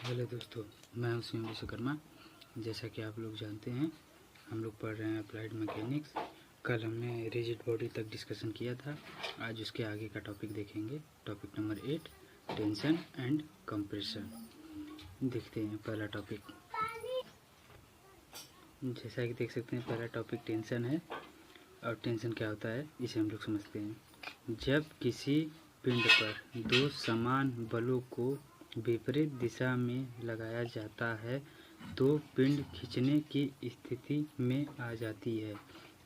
Hello दोस्तों, मैं हूं शिव विश्वकर्मा। जैसा कि आप लोग जानते हैं, हम लोग पढ़ रहे हैं अप्लाइड मैकेनिक्स। कल हमने रिजिड बॉडी तक डिस्कशन किया था। आज उसके आगे का टॉपिक देखेंगे। Topic number 8, tension and compression. देखते हैं पहला टॉपिक। जैसा कि देख सकते हैं, पहला टॉपिक टेंशन है। और टेंशन क्या होता है इसे हम लोग समझते हैं। जब किसी पिंड पर दो समान बलों को विपरीत दिशा में लगाया जाता है तो पिंड खींचने की स्थिति में आ जाती है।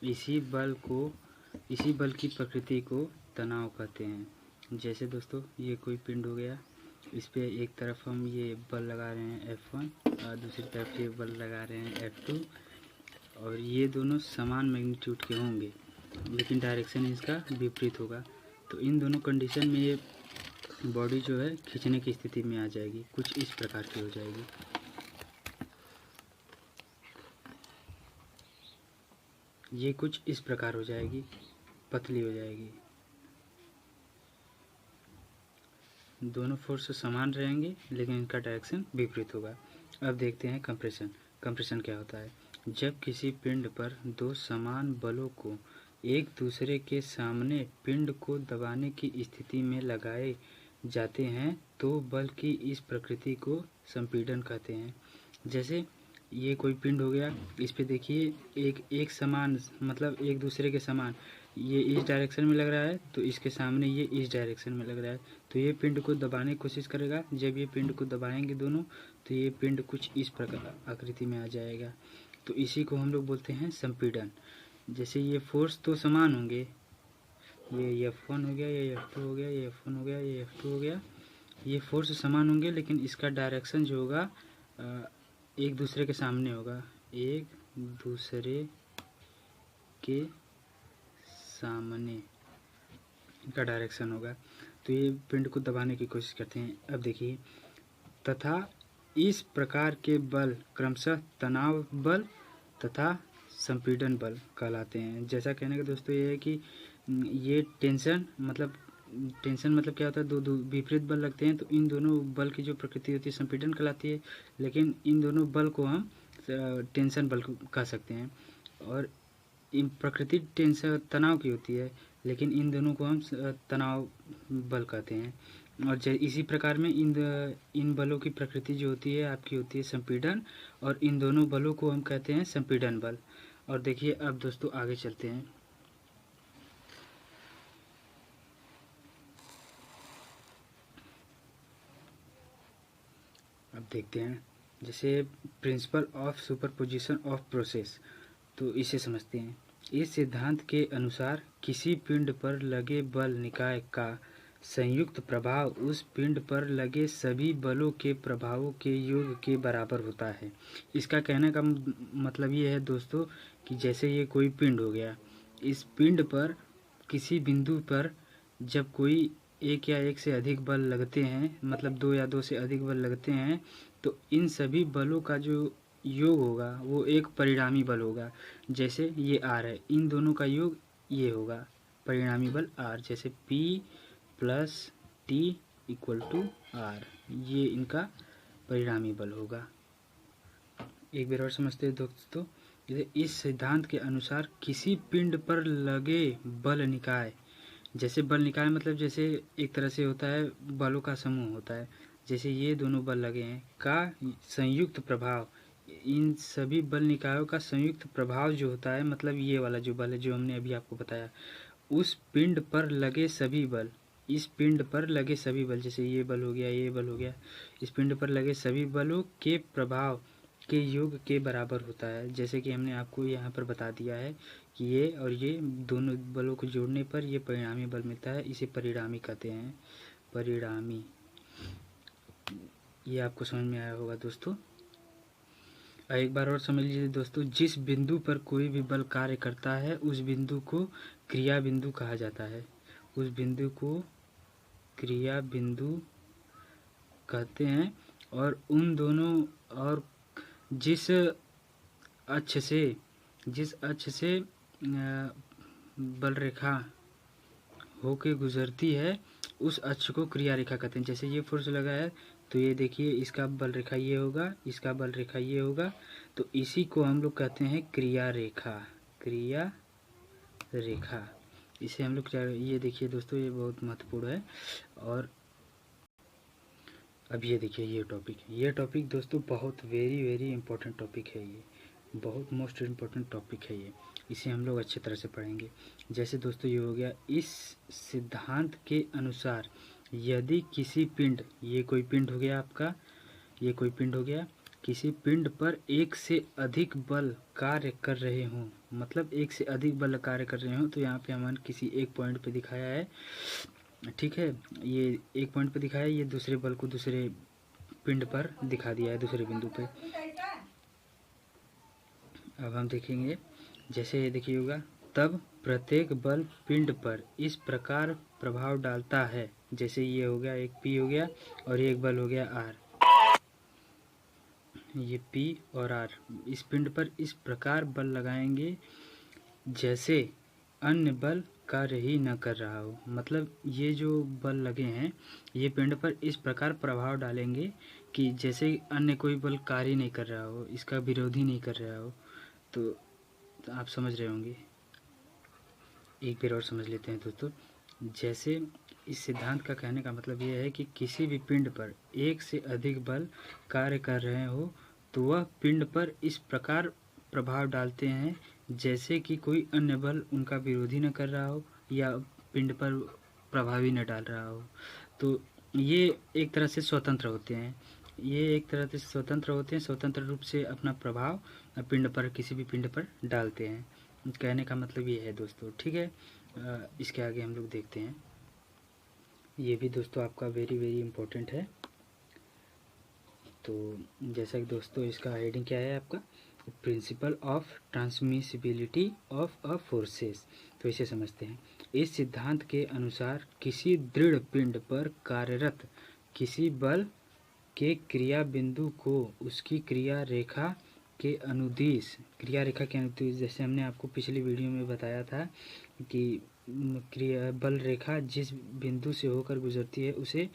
इसी बल की प्रकृति को तनाव कहते हैं। जैसे दोस्तों, ये कोई पिंड हो गया, इस पे एक तरफ हम ये बल लगा रहे हैं F1 और दूसरी तरफ ये बल लगा रहे हैं F2, और ये दोनों समान मैग्नीट्यूड के होंगे लेकिन डायरेक्शन इसका विपरीत होगा। तो इन दोनों कंडीशन में ये बॉडी जो है खींचने की स्थिति में आ जाएगी, कुछ इस प्रकार की हो जाएगी। ये कुछ इस प्रकार हो जाएगी, पतली हो जाएगी। दोनों फोर्स समान रहेंगे लेकिन इनका डायरेक्शन विपरीत होगा। अब देखते हैं कंप्रेशन। कंप्रेशन क्या होता है? जब किसी पिंड पर दो समान बलों को एक दूसरे के सामने पिंड को दबाने की स्थिति में लगाए जाते हैं तो बल की इस प्रकृति को संपीड़न कहते हैं। जैसे ये कोई पिंड हो गया, इस पे देखिए एक समान, मतलब एक दूसरे के समान, ये इस डायरेक्शन में लग रहा है तो इसके सामने ये इस डायरेक्शन में लग रहा है। तो ये पिंड को दबाने की कोशिश करेगा। जब ये पिंड को दबाएंगे दोनों, तो ये पिंड कुछ इस प्रकार आकृति में आ जाएगा। तो इसी को हम लोग बोलते हैं संपीड़न। जैसे ये फोर्स तो समान होंगे, ये F1 हो गया, ये F2 हो गया, ये F1 हो गया, ये F2 हो गया। ये फोर्स समान होंगे लेकिन इसका डायरेक्शन जो होगा एक दूसरे के सामने होगा, एक दूसरे के सामने इनका डायरेक्शन होगा। तो ये पिंड को दबाने की कोशिश करते हैं। अब देखिए, तथा इस प्रकार के बल क्रमशः तनाव बल तथा संपीड़न बल कहलाते हैं। जैसा कहने का दोस्तों ये है कि ये टेंशन मतलब क्या होता है, दो विपरीत बल लगते हैं तो इन दोनों बल की जो प्रकृति होती है संपीड़न कहलाती है। लेकिन इन दोनों बल को हम टेंशन बल कह सकते हैं। और इन प्रकृति टेंशन तनाव की होती है, लेकिन इन दोनों को हम तनाव बल कहते हैं। और इसी प्रकार में इन बलों की प्रकृति जो होती है आपकी होती है संपीड़न, और इन दोनों बलों को हम कहते हैं संपीड़न बल। और देखिए अब दोस्तों आगे चलते हैं। अब देखते हैं जैसे principle of superposition of process, तो इसे समझते हैं। इस सिद्धांत के अनुसार किसी पिंड पर लगे बल निकाय का संयुक्त प्रभाव उस पिंड पर लगे सभी बलों के प्रभावों के योग के बराबर होता है। इसका कहने का मतलब ये है दोस्तों कि जैसे ये कोई पिंड हो गया, इस पिंड पर किसी बिंदु पर जब कोई एक या एक से अधिक बल लगते हैं, मतलब दो या दो से अधिक बल लगते हैं, तो इन सभी बलों का जो योग होगा वो एक परिणामी बल होगा। जैसे ये R है, इन दोनों का योग ये होगा परिणामी बल R। जैसे P plus T equal to R, ये इनका परिणामी बल होगा। एक बार और समझते हैं दोस्तों। इस सिद्धांत के अनुसार किसी पिंड पर लगे बल निकाय, जैसे बल निकाय मतलब जैसे एक तरह से होता है बलों का समूह होता है। जैसे ये दोनों बल लगे हैं का संयुक्त प्रभाव, इन सभी बल निकायों का संयुक्त प्रभाव जो होता है, मतलब ये वाला जो बल है जो हमने अभी आपको बताया, उस पिंड पर लगे सभी बल, इस पिंड पर लगे सभी बल, जैसे ये बल हो गया, ये बल हो गया, इस पिंड पर लगे सभी बलों के प्रभाव के योग के बराबर होता है। जैसे कि हमने आपको यहाँ पर बता दिया है कि ये और ये दोनों बलों को जोड़ने पर ये परिणामी बल मिलता है। इसे परिणामी कहते हैं, परिणामी। ये आपको समझ में आया होगा दोस्तों। एक बार और समझ लीजिए दोस्तों, जिस बिंदु पर कोई भी बल कार्य करता है उस बिंदु को क्रिया बिंदु कहा जाता है। उस बिंदु को क्रिया बिंदु कहते हैं। और उन दोनों, और जिस अक्ष से बल रेखा होके गुजरती है उस अक्ष को क्रिया रेखा कहते हैं। जैसे ये फोर्स लगा है तो ये देखिए इसका बल रेखा ये होगा, इसका बल रेखा ये होगा, तो इसी को हम लोग कहते हैं क्रिया रेखा। क्रिया रेखा इसे हम लोग ये देखिए दोस्तों, ये बहुत महत्वपूर्ण है। और अब ये देखिए ये टॉपिक दोस्तों बहुत वेरी इंपॉर्टेंट टॉपिक है, ये बहुत मोस्ट इम्पोर्टेंट टॉपिक है ये। इसे हम लोग अच्छी तरह से पढ़ेंगे। जैसे दोस्तों ये हो गया, इस सिद्धांत के अनुसार यदि किसी पिंड, ये कोई पिंड हो गया आपका, ये कोई पिंड हो गया, किसी पिंड पर एक से अधिक बल कार्य कर रहे हों, मतलब एक से अधिक बल कार्य कर रहे हों, तो यहाँ पे हमने किसी एक पॉइंट पे दिखाया है, ठीक है, ये एक पॉइंट पे दिखाया है, ये दूसरे बल को दूसरे पिंड पर दिखा दिया है, दूसरे बिंदु पे। अब हम देखेंगे, जैसे ये देखिए होगा, तब प्रत्येक बल पिंड पर इस प्रकार प्रभाव डालता है, जैसे ये हो गया, एक P हो गया और ये एक बल हो गया R, ये P और R इस पिंड पर इस प्रकार बल लगाएंगे जैसे अन्य बल कार्य ही न कर रहा हो। मतलब ये जो बल लगे हैं ये पिंड पर इस प्रकार प्रभाव डालेंगे कि जैसे अन्य कोई बल कार्य नहीं कर रहा हो, इसका विरोधी नहीं कर रहा हो। तो आप समझ रहे होंगे, एक बार और समझ लेते हैं दोस्तों। जैसे इस सिद्धांत का कहने का मतलब ये है कि किसी भी पिंड पर एक से अधिक बल कार्य कर रहे हो तो वह पिंड पर इस प्रकार प्रभाव डालते हैं जैसे कि कोई अन्य बल उनका विरोधी न कर रहा हो या पिंड पर प्रभावी न डाल रहा हो। तो ये एक तरह से स्वतंत्र होते हैं, ये एक तरह से स्वतंत्र होते हैं, स्वतंत्र रूप से अपना प्रभाव पिंड पर, किसी भी पिंड पर डालते हैं। कहने का मतलब ये है दोस्तों, ठीक है। इसके आगे हम लोग देखते हैं, ये भी दोस्तों आपका वेरी इंपॉर्टेंट है। तो जैसा कि दोस्तों इसका हेडिंग क्या है आपका, principle of transmissibility of a forces. तो इसे समझते हैं। इस सिद्धांत के अनुसार किसी दृढ़ पिंड पर कार्यरत किसी बल के क्रिया बिंदु को उसकी क्रिया रेखा के अनुदिश, जैसे हमने आपको पिछली वीडियो में बताया था कि क्रिया बल रेखा जिस बिंदु से होकर गुजरती है उसे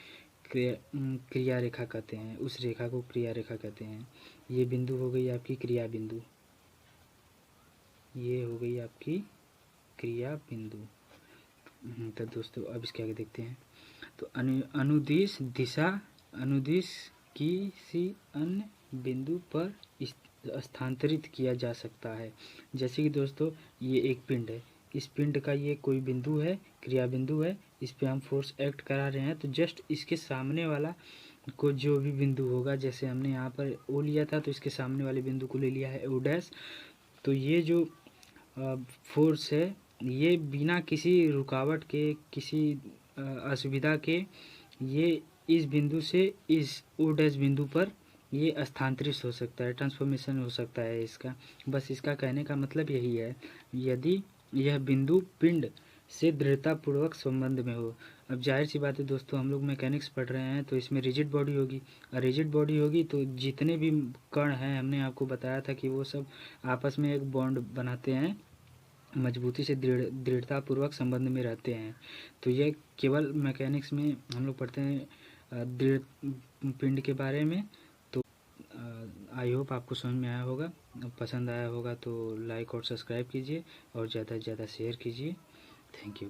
क्रिया रेखा कहते हैं, उस रेखा को क्रिया रेखा कहते हैं। ये बिंदु हो गई आपकी क्रिया बिंदु, ये हो गई आपकी क्रिया बिंदु। तो दोस्तों अब इसके आगे देखते हैं। तो अनुदिश दिशा, अनुदिश किसी अन्य बिंदु पर स्थानांतरित किया जा सकता है। जैसे कि दोस्तों ये एक पिंड है, इस पिंड का ये कोई बिंदु है, क्रिया बिंदु है, इस पे हम फोर्स एक्ट करा रहे हैं, तो जस्ट इसके सामने वाला को जो भी बिंदु होगा, जैसे हमने यहाँ पर ओ लिया था तो इसके सामने वाले बिंदु को ले लिया है ओ डैश। तो ये जो फोर्स है ये बिना किसी रुकावट के, किसी असुविधा के, ये इस बिंदु से इस ओ डैश बिंदु पर ये स्थानांतरित हो सकता है, ट्रांसफॉर्मेशन हो सकता है इसका। बस इसका कहने का मतलब यही है, यदि यह बिंदु पिंड से दृढ़तापूर्वक संबंध में हो। अब जाहिर सी बात है दोस्तों, हम लोग मैकेनिक्स पढ़ रहे हैं तो इसमें रिजिड बॉडी होगी, और रिजिड बॉडी होगी तो जितने भी कण हैं, हमने आपको बताया था कि वो सब आपस में एक बॉन्ड बनाते हैं, मजबूती से दृढ़तापूर्वक संबंध में रहते हैं। तो ये केवल मैकेनिक्स में हम लोग पढ़ते हैं दृढ़ पिंड के बारे में। तो आई होप आपको समझ में आया होगा, पसंद आया होगा तो लाइक और सब्सक्राइब कीजिए और ज़्यादा से ज़्यादा शेयर कीजिए। Thank you.